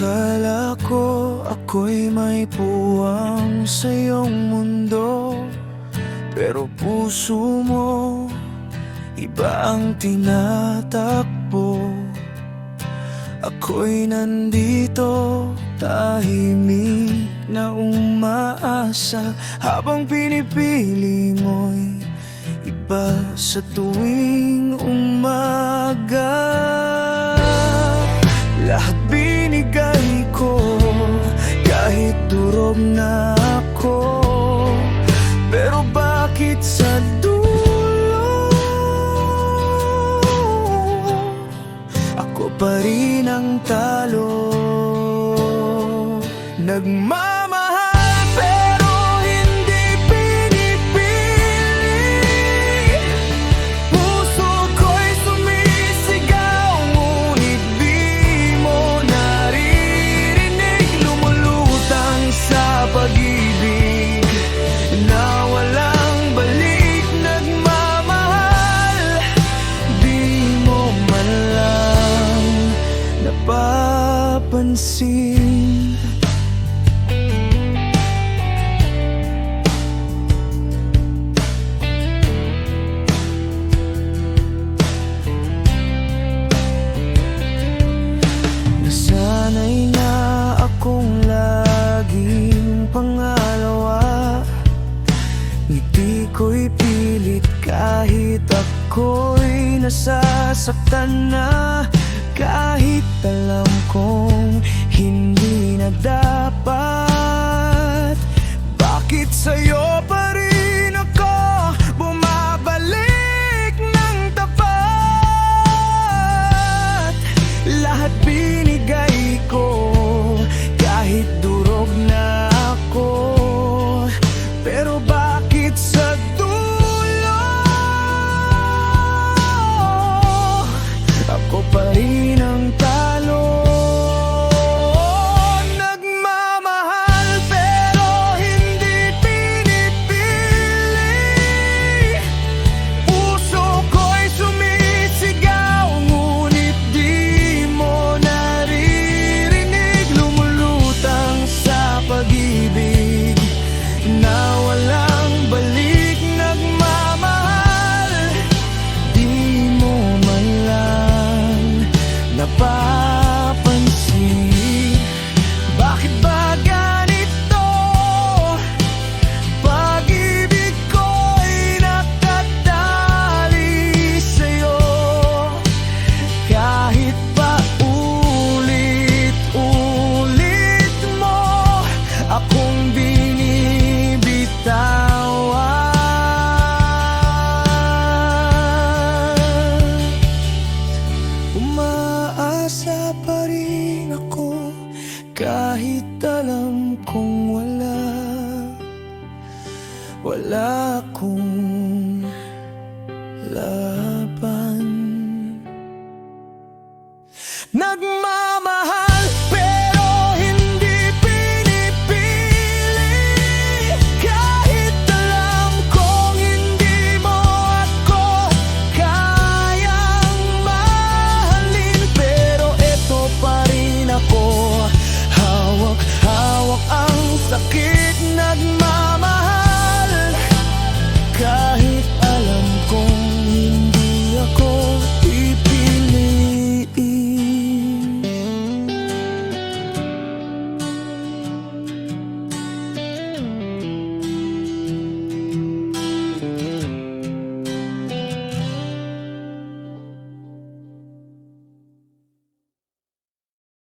Akala ko ako'y may puwang sa iyong mundo, pero puso mo iba ang tinatakbo. Ako'y nandito, tahimik na umaasa, habang pinipili mo'y iba sa tuwing umaga. Lahat binigay ko, kahit durog na ako, pero bakit sa dulo ako pa rin ang talo? Nagmamahal pero hindi pinipili, puso ko'y sumisigaw, ngunit di mo naririnig. Lumulutang sa pag-ibig na walang balik. Nagmamahal, di mo man lang napapansin. Nasanay na akong laging pangalawa, ngiti ko'y pilit kahit ako'y nasasaktan na. Kahit alam kong hindi na dapat, bakit sa'yo pa rin ako bumabalik ng tapat? Lahat binigay ko, kahit durog na ako, pero bakit sa dulo ako pa rin ang talo? Nagmamahal pero hindi pinipili, puso ko'y sumisigaw, ngunit di mo naririnig. Lumulutang sa pag-ibig na walang balik. Nagmamahal, di mo man lang napapansin. Bakit ba ganito? Pag-ibig ko'y nakatali sa'yo, kahit pa ulit-ulit mo akong binibitawan. Umaasa pa rin ako, kahit alam kong wala akong